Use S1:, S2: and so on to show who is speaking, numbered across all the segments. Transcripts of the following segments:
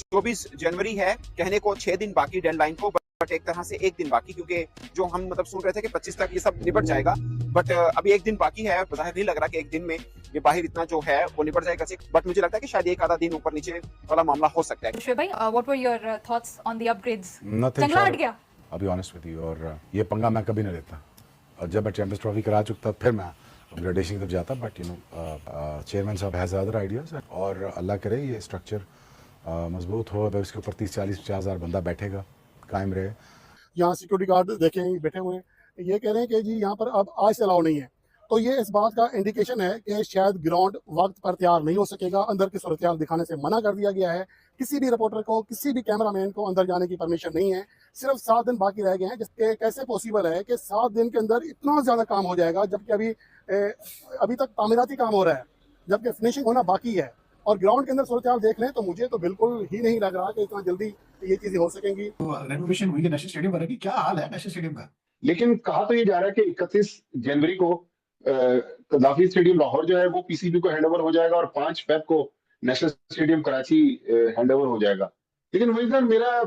S1: 24 जनवरी है, कहने को 6 दिन बाकी डेडलाइन को, बट एक तरह से 1 दिन बाकी, क्योंकि जो हम मतलब सुन रहे थे कि 25 तक ये सब निपट जाएगा, बट अभी 1 दिन बाकी है। बाहर नहीं लग रहा कि 1 दिन में ये बाहर इतना जो है वो निपट जाएगा, बट मुझे लगता है कि शायद एक आधा दिन ऊपर नीचे वाला मामला हो सकता है।
S2: शोएब भाई, what were your thoughts on the upgrades?
S3: Nothing
S2: जंगला
S3: short
S2: हट गया?
S3: I'll be honest with you, और ये पंगा मैं कभी नहीं लेता। और जब मैं चैंपियंस ट्रॉफी करा चुका फिर मैं अपग्रेडेशन की तरफ जाता, बट चेयरमैन साहब हैज़ अदर आइडियाज़, और अल्लाह करे ये स्ट्रक्चर मजबूत हो, अगर उसके ऊपर 30-40-50 हज़ार बंदा बैठेगा, कायम रहे।
S4: यहाँ सिक्योरिटी गार्ड देखें बैठे हुए हैं, ये कह रहे हैं कि जी यहाँ पर अब आज से अलाउ नहीं है, तो ये इस बात का इंडिकेशन है कि शायद ग्राउंड वक्त पर तैयार नहीं हो सकेगा। अंदर की सूरत दिखाने से मना कर दिया गया है। किसी भी रिपोर्टर को, किसी भी कैमरामैन को अंदर जाने की परमिशन नहीं है। सिर्फ 7 दिन बाकी रह गए हैं, जिसके कैसे पॉसिबल है कि 7 दिन के अंदर इतना ज़्यादा काम हो जाएगा, जबकि अभी तक तामीराती काम हो रहा है, जबकि फिनिशिंग होना बाकी है। और ग्राउंड के अंदर सूरत देख लें तो मुझे तो बिल्कुल ही नहीं लग रहा कि इतना जल्दी ये चीज़ें हो सकेंगी।
S5: रेनोवेशन हुई है नेशनल स्टेडियम बनेगी, क्या हाल है नेशनल स्टेडियम का?
S6: लेकिन कहा तो ये जा रहा है कि 31 जनवरी को कदाफी स्टेडियम लाहौर जो है वो पीसीबी को हैंडओवर हो जाएगा, और 5 फेब को नेशनल स्टेडियम कराची हैंडओवर हो जाएगा। लेकिन वही सर, मेरा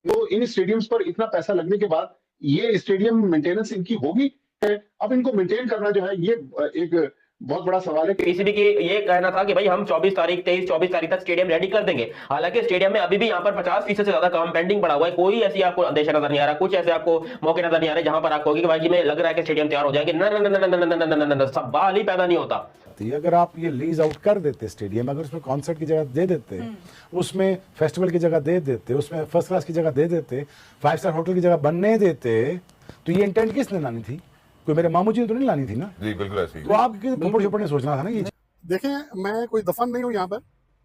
S6: वो इन स्टेडियम्स पर इतना पैसा लगने के बाद ये स्टेडियम मेंटेनेंस इनकी होगी, अब इनको मेंटेन करना जो है ये एक बहुत बड़ा सवाल है।
S7: पीसीबी की ये कहना था कि भाई हम 24 तारीख तक स्टेडियम रेडी कर देंगे। हालांकि स्टेडियम में अभी भी यहाँ पर 50% से ज्यादा काम पेंडिंग पड़ा हुआ है। कोई ऐसी आपको अंदेशा नजर नहीं आ रहा, कुछ ऐसे आपको मौके नजर नहीं आ रहे जहां पर आपको कि भाई जी में लग रहा है कि स्टेडियम तैयार हो जाएंगे। न सवाल ही पैदा नहीं होता।
S3: अगर आप ये लीज आउट कर देते स्टेडियम, अगर उसमें कॉन्सर्ट की जगह दे देते, उसमें फेस्टिवल की जगह दे देते, उसमें फर्स्ट क्लास की जगह दे देते, 5 स्टार होटल की जगह बनने देते, तो ये इंटेंट किसने लानी थी? कोई मेरे मामू जी ने तो नहीं लानी थी ना।
S8: जी बिल्कुल ऐसे ही।
S3: तो आप कपड़ शपड़ ने सोचना था ना। ये
S4: देखें, मैं कोई दफन नहीं हूँ यहाँ पर,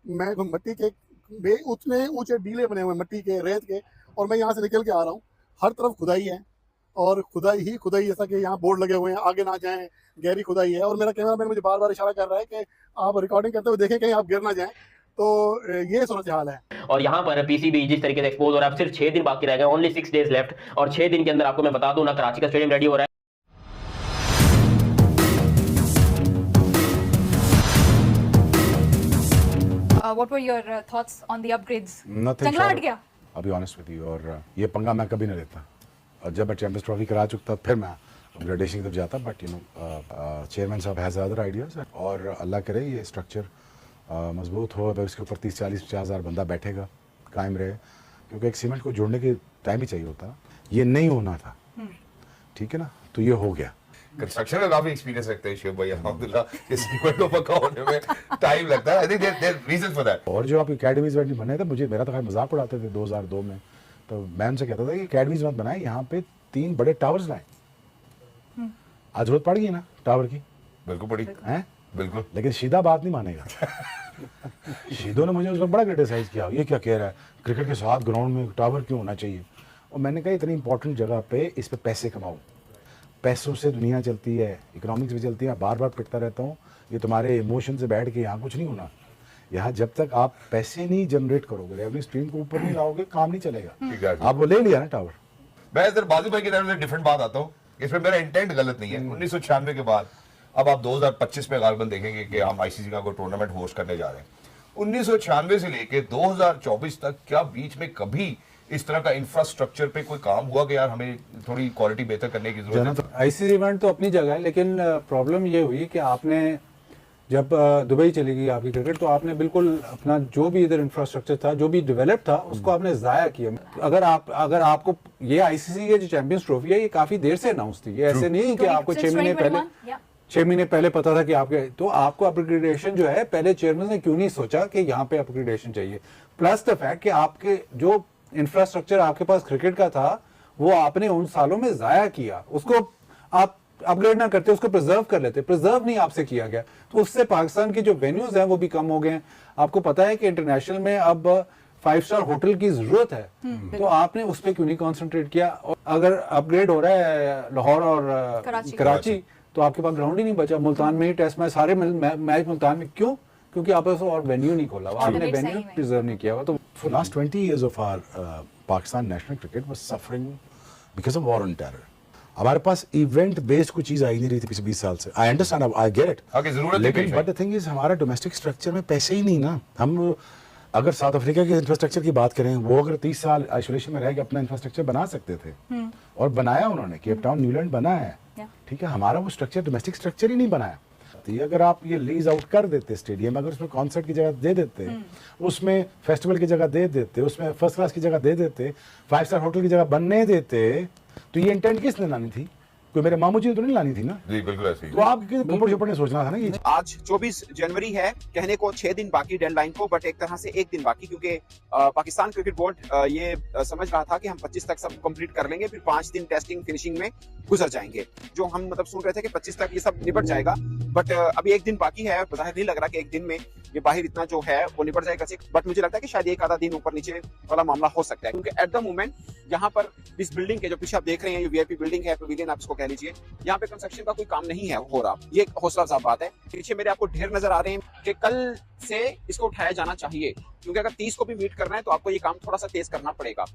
S4: मैं मिट्टी के उतने ऊंचे डीले बने हुए मिट्टी के, रेत के, और मैं यहाँ से निकल के आ रहा हूँ। हर तरफ खुदाई है, और खुदाई ही खुदाई, जैसा कि यहाँ बोर्ड लगे हुए हैं, आगे ना जाएं, गहरी खुदाई है। और मेरा कैमरामैन मुझे बार बार इशारा कर रहा है कि आप रिकॉर्डिंग करते हुए देखें कहीं आप गिर ना जाएं। तो ये सूरत हाल है।
S7: और यहाँ पर पीसीबी जिस तरीके से एक्सपोज हो रहा है, सिर्फ 6 दिन बाकी रह गए, ओनली 6 डेज लेफ्ट, और 6 दिन के अंदर आपको मैं बता दूं ना कराची का स्टेडियम रेडी हो रहा है।
S2: What were your thoughts on the upgrades?
S3: Nothing
S2: जंगला
S3: short
S2: हट गया?
S3: I'll be honest with you, और ये पंगा मैं कभी नहीं लेता। और जब मैं चैंपियंस ट्रॉफी करा चुका फिर मैं अपग्रेडेशन की तरफ जाता, बट चेयरमैन साहब हैज़ अदर आइडियाज़, और अल्लाह करे ये स्ट्रक्चर मजबूत हो, अगर उसके ऊपर 30-40-50 हज़ार बंदा बैठेगा, कायम रहे। क्योंकि एक सीमेंट को जोड़ने के टाइम ही चाहिए होता, ये नहीं होना था, ठीक है ना, तो ये हो गया।
S8: कंस्ट्रक्शन में काफी एक्सपीरियंस रखते हैं शोएब भाई, अल्हम्दुलिल्लाह। इस सीमेंट को पक्का होने में टाइम लगता है। I think their reason for that.
S3: और जो आप एकेडमीज बने थे, मेरा तो खैर मजाक उड़ाते थे 2002 में, तो मैं उनसे कहता था कि एकेडमीज मत बनाए, यहाँ पे 3 बड़े टावर्स लाए। आज जरूरत पड़ गई ना टावर की?
S8: बिल्कुल पड़ी
S3: है,
S8: बिल्कुल।
S3: लेकिन सीधा बात नहीं मानेगा। शीदो ने मुझे उसमें बड़ा क्रिटिसाइज किया, ये क्या कह रहा है, क्रिकेट के साथ ग्राउंड में टावर क्यों होना चाहिए? और मैंने कहा इतनी इंपॉर्टेंट जगह पे इस पे पैसे कमाओ, पैसों से दुनिया चलती है, इकोनॉमिक्स भी चलती है। बार बार पिटता रहता हूँ, ये तुम्हारे इमोशन से बैठ के यहाँ कुछ नहीं होना। यहाँ जब तक आप पैसे नहीं जनरेट करोगे, रेवेन्यू स्ट्रीम को ऊपर नहीं लाओगे, काम नहीं चलेगा। आप वो ले लिया ना टावर।
S8: मैं इधर बाजू भाई की तरफ से डिफरेंट बात आता हूँ, इसमें मेरा इंटेंट गलत नहीं है। 1996 के बाद अब आप 2025 में गालबन देखेंगे कि हम आईसीसी का कोई टूर्नामेंट होस्ट करने जा रहे हैं। 1996 से लेके 2024 तक क्या बीच में कभी इस तरह का इंफ्रास्ट्रक्चर पे कोई काम हुआ कि यार हमें थोड़ी क्वालिटी बेहतर करने की जरूरत है?
S5: आईसीसी इवेंट तो अपनी जगह है, लेकिन प्रॉब्लम ये हुई कि आपने जब दुबई चली गई आपकी क्रिकेट, तो आपने बिल्कुल अपना जो भी इधर इंफ्रास्ट्रक्चर था, जो भी डेवलप था, उसको आपने जाया किया। अगर आपको ये आईसीसी की जो चैंपियंस ट्रॉफी है, ये काफी देर से अनाउंस थी। ये ऐसे नहीं कि आपको 6 महीने पहले पता था कि आपके, तो आपको अपग्रेडेशन जो है, पहले चेयरमैन ने क्यों नहीं सोचा कि यहाँ पे अपग्रेडेशन चाहिए। प्लस द फैक्ट कि आपके जो इंफ्रास्ट्रक्चर आपके पास क्रिकेट का था, वो आपने उन सालों में जाया किया। उसको आप अपग्रेड ना करते, उसको प्रिजर्व कर लेते, प्रिजर्व नहीं आपसे किया गया, तो उससे पाकिस्तान की जो वेन्यूज हैं वो भी कम हो गए हैं। आपको पता है कि इंटरनेशनल में अब 5 स्टार होटल की जरूरत है, तो आपने उस पर क्यों नहीं कॉन्सेंट्रेट किया? और अगर अपग्रेड हो रहा है लाहौर और कराची, तो आपके पास ग्राउंड ही नहीं बचा। मुल्तान में ही टेस्ट मैच, सारे मैच मुल्तान में, क्यों? क्योंकि आपने और वेन्यू नहीं खोला, आपने वेन्यू प्रिजर्व नहीं किया हुआ। तो
S3: For last 20 years of our Pakistan national cricket was suffering because of war on terror. हमारे पास इवेंट बेस्ड कोई चीज आई नहीं रही थी पिछले 20 साल से। I understand, I get it,
S8: जरूरत,
S3: लेकिन बट द थिंग इज हमारा डोमेस्टिक स्ट्रक्चर में पैसे ही नहीं ना। हम अगर साउथ अफ्रीका के इंफ्रास्ट्रक्चर की बात करें, वो अगर 30 साल आइसोलेशन में रह के अपना इंफ्रास्ट्रक्चर बना सकते थे और बनाया उन्होंने, केप टाउन न्यूलैंड बना है, ठीक है, हमारा वो स्ट्रक्चर डोमेस्टिक स्ट्रक्चर ही नहीं बनाया। तो ये अगर आप ये लीज आउट कर देते स्टेडियम, अगर उसमें कॉन्सर्ट की जगह दे देते, उसमें फेस्टिवल की जगह दे देते, उसमें फर्स्ट क्लास की जगह दे देते, 5 स्टार होटल की जगह बनने देते, तो ये इंटेंट किसने लानी थी? कोई मेरे मामू जी ने तो नहीं लानी थी ना।
S8: जी बिल्कुल ऐसे ही।
S3: तो आपके कंपनी ने सोचना था ना कि
S1: आज 24 जनवरी है, कहने को 6 दिन बाकी डेडलाइन को, बट एक तरह से एक दिन बाकी, क्योंकि पाकिस्तान क्रिकेट बोर्ड ये समझ रहा था कि हम 25 तक सब कंप्लीट कर लेंगे, फिर 5 दिन टेस्टिंग फिनिशिंग में गुजर जाएंगे। जो हम मतलब सोच रहे थे कि 25 तक ये सब निपट जाएगा, बट अभी एक दिन बाकी है। बाहर नहीं लग रहा कि एक दिन में ये बाहर इतना जो है वो निपट जाएगा, बट मुझे लगता है कि शायद एक आधा दिन ऊपर नीचे वाला मामला हो सकता है, क्योंकि एट द मोमेंट यहाँ पर इस बिल्डिंग के जो पीछे आप देख रहे हैं, ये वीआईपी बिल्डिंग है, पवेलियन आप इसको कह लीजिए, यहाँ पे कंस्ट्रक्शन का कोई काम नहीं है हो रहा। ये हौसला अफजा बात है। पीछे मेरे आपको ढेर नजर आ रहे हैं कि कल से इसको उठाया जाना चाहिए, क्योंकि अगर 30 को भी मीट करना है तो आपको ये काम थोड़ा सा तेज करना पड़ेगा।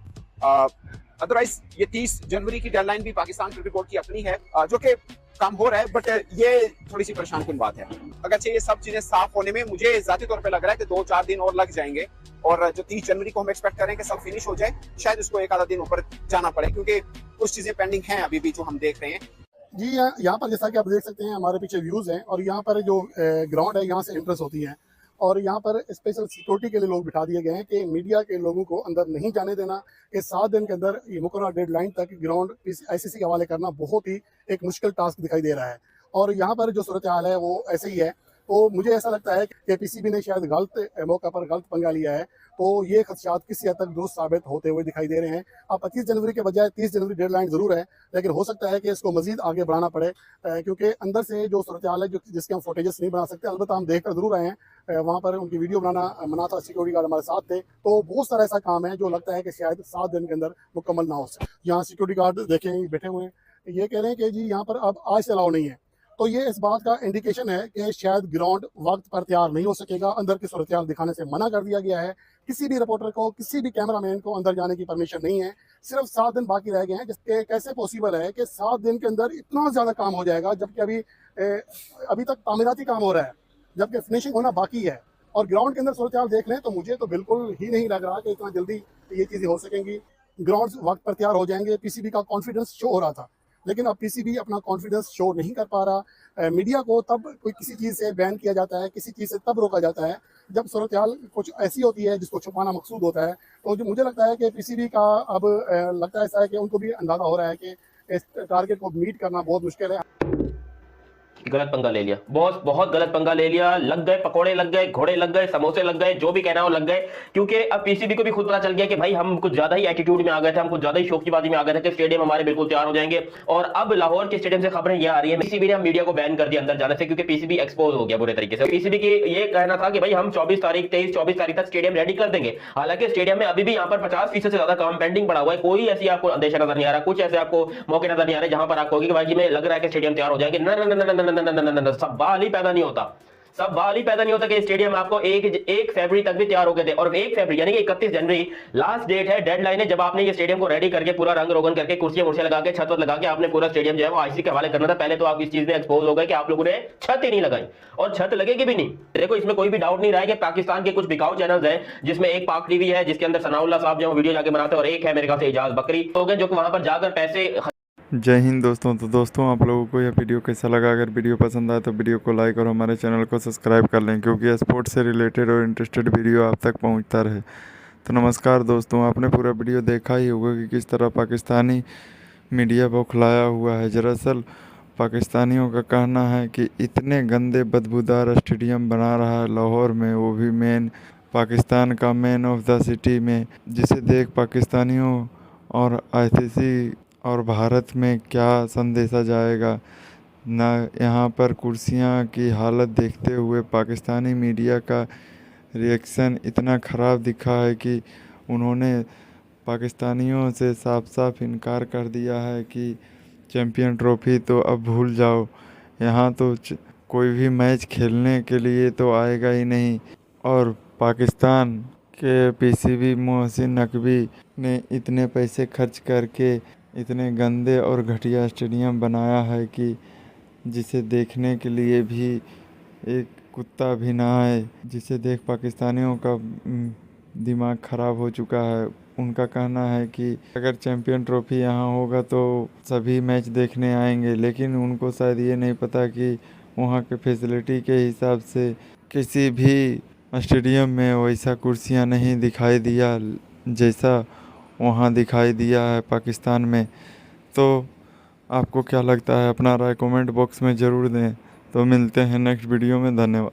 S1: अदरवाइज ये 30 जनवरी की डेडलाइन भी पाकिस्तान क्रिकेट बोर्ड की अपनी है, जो कि काम हो रहा है, बट ये थोड़ी सी परेशान कुन बात है। अगर ये सब चीजें साफ होने में मुझे जाती तौर पे लग रहा है कि 2-4 दिन और लग जाएंगे, और जो 30 जनवरी को हम एक्सपेक्ट करें कि सब फिनिश हो जाए, शायद उसको एक आधा दिन ऊपर जाना पड़े, क्योंकि कुछ चीजें पेंडिंग हैं अभी भी जो हम देख रहे हैं।
S4: जी यहाँ पर जैसा कि आप देख सकते हैं, हमारे पीछे व्यूज़ हैं, और यहाँ पर जो ग्राउंड है, यहाँ से एंट्रेंस होती है, और यहाँ पर स्पेशल सिक्योरिटी के लिए लोग बिठा दिए गए हैं कि मीडिया के लोगों को अंदर नहीं जाने देना। कि 7 दिन के अंदर ये मुकर्रर डेडलाइन तक ग्राउंड ICC के हवाले करना बहुत ही एक मुश्किल टास्क दिखाई दे रहा है, और यहाँ पर जो सूरत हाल है वो ऐसे ही है। तो मुझे ऐसा लगता है कि PCB ने शायद गलत मौका पर गलत पंगा लिया है, तो ये खदशात किसी हद तक दुरुस्त साबित होते हुए दिखाई दे रहे हैं। अब 25 जनवरी के बजाय 30 जनवरी डेडलाइन ज़रूर है, लेकिन हो सकता है कि इसको मजीद आगे बढ़ाना पड़े, क्योंकि अंदर से जो सूरत हाल है जिसके हम फुटेजेस नहीं बना सकते, अलबत्ता हम देख कर जरूर आए हैं, वहाँ पर उनकी वीडियो बनाना मना था, सिक्योरिटी गार्ड हमारे साथ थे। तो बहुत सारा ऐसा काम है जो लगता है कि शायद 7 दिन के अंदर मुकम्मल ना हो सके। यहाँ सिक्योरिटी गार्ड देखें बैठे हुए हैं, ये कह रहे हैं कि जी यहाँ पर अब आज से अलाउ नहीं है, तो ये इस बात का इंडिकेशन है कि शायद ग्राउंड वक्त पर तैयार नहीं हो सकेगा। अंदर की सूरत हाल दिखाने से मना कर दिया गया है। किसी भी रिपोर्टर को, किसी भी कैमरामैन को अंदर जाने की परमिशन नहीं है। सिर्फ 7 दिन बाकी रह गए हैं, जिसके कैसे पॉसिबल है कि 7 दिन के अंदर इतना ज़्यादा काम हो जाएगा, जबकि अभी तक तामीराती काम हो रहा है, जबकि फिनिशिंग होना बाकी है। और ग्राउंड के अंदर सूरत हाल देख लें तो मुझे तो बिल्कुल ही नहीं लग रहा कि इतना जल्दी ये चीज़ें हो सकेंगी। ग्राउंड वक्त पर तैयार हो जाएंगे। PCB का कॉन्फिडेंस शो हो रहा था, लेकिन अब PCB अपना कॉन्फिडेंस शो नहीं कर पा रहा। मीडिया को तब कोई किसी चीज़ से बैन किया जाता है, किसी चीज़ से तब रोका जाता है जब सूरत हाल कुछ ऐसी होती है जिसको छुपाना मकसूद होता है। तो जो मुझे लगता है कि PCB का अब लगता है ऐसा है कि उनको भी अंदाज़ा हो रहा है कि इस टारगेट को मीट करना बहुत मुश्किल है।
S7: गलत पंगा ले लिया बॉस, बहुत गलत पंगा ले लिया। लग गए पकोड़े, लग गए घोड़े, लग गए समोसे, लग गए जो भी कहना हो लग गए, क्योंकि अब PCB को भी खुद पता चल गया कि भाई हम कुछ ज्यादा ही एटीट्यूड में आ गए थे, हम कुछ ज्यादा ही शौकीबाजी में आ गए थे कि स्टेडियम हमारे बिल्कुल तैयार हो जाएंगे। और अब लाहौर के स्टेडियम से खबरें ये आ रही है PCB ने हम मीडिया को बैन कर दिया अंदर जाने से, क्योंकि PCB एक्सपोज हो गया बुरे तरीके से। PCB की ये कहना था कि भाई हम 24 तारीख तक स्टेडियम रेडी कर देंगे। हालांकि स्टेडियम में अभी भी यहाँ पर 50% से ज्यादा काम पेंडिंग पड़ा हुआ है। कोई ऐसी आपको अंदेशा नजर नहीं आ रहा, कुछ ऐसे आपको मौके नजर नहीं आ रहे जहां पर आपको कि भाई जी में लग रहा है कि स्टेडियम तैयार हो जाएंगे। सवाल ही पैदा नहीं होता, सवाल ही पैदा नहीं होता कि स्टेडियम आपको 1 फरवरी तक भी तैयार हो गए थे, और 1 फरवरी यानी कि 31 जनवरी लास्ट डेट है, डेडलाइन है, जब आपने ये स्टेडियम को रेडी करके पूरा रंग रोगन करके कुर्सियां मुर्सियां लगा के छत लगा के आपने पूरा स्टेडियम जो है वो ICC के हवाले करना था। पहले तो आप इस चीज में एक्सपोज हो गए कि आप लोगों ने छत ही नहीं लगाई, और छत लगेगी भी नहीं। देखो इसमें कोई भी डाउट नहीं रहा है कि पाकिस्तान के कुछ बिकाऊ चैनल्स हैं, जिसमें एक पाक टीवी है जिसके अंदर सनाउल्लाह साहब जो वीडियो जाके बनाते हैं, और एक है मेरे ख्याल से इजाज बकरी, तो जो वहां पर जाकर पैसे।
S9: जय हिंद दोस्तों। तो दोस्तों आप लोगों को यह वीडियो कैसा लगा? अगर वीडियो पसंद आए तो वीडियो को लाइक और हमारे चैनल को सब्सक्राइब कर लें, क्योंकि स्पोर्ट्स से रिलेटेड और इंटरेस्टेड वीडियो आप तक पहुंचता रहे। तो नमस्कार दोस्तों, आपने पूरा वीडियो देखा ही होगा कि किस तरह पाकिस्तानी मीडिया बौखलाया हुआ है। दरअसल पाकिस्तानियों का कहना है कि इतने गंदे बदबूदार स्टेडियम बना रहा है लाहौर में, वो भी मेन पाकिस्तान का मैन ऑफ द सिटी में, जिसे देख पाकिस्तानियों और ICC और भारत में क्या संदेशा जाएगा ना। यहाँ पर कुर्सियाँ की हालत देखते हुए पाकिस्तानी मीडिया का रिएक्शन इतना ख़राब दिखा है कि उन्होंने पाकिस्तानियों से साफ साफ इनकार कर दिया है कि चैम्पियन ट्रॉफी तो अब भूल जाओ, यहाँ तो कोई भी मैच खेलने के लिए तो आएगा ही नहीं। और पाकिस्तान के PCB मोहसिन नकवी ने इतने पैसे खर्च करके इतने गंदे और घटिया स्टेडियम बनाया है कि जिसे देखने के लिए भी एक कुत्ता भी ना आए, जिसे देख पाकिस्तानियों का दिमाग ख़राब हो चुका है। उनका कहना है कि अगर चैम्पियन ट्रॉफी यहाँ होगा तो सभी मैच देखने आएंगे, लेकिन उनको शायद ये नहीं पता कि वहाँ के फैसिलिटी के हिसाब से किसी भी स्टेडियम में वैसा कुर्सियाँ नहीं दिखाई दिया जैसा वहाँ दिखाई दिया है पाकिस्तान में। तो आपको क्या लगता है, अपना राय कमेंट बॉक्स में ज़रूर दें। तो मिलते हैं नेक्स्ट वीडियो में, धन्यवाद।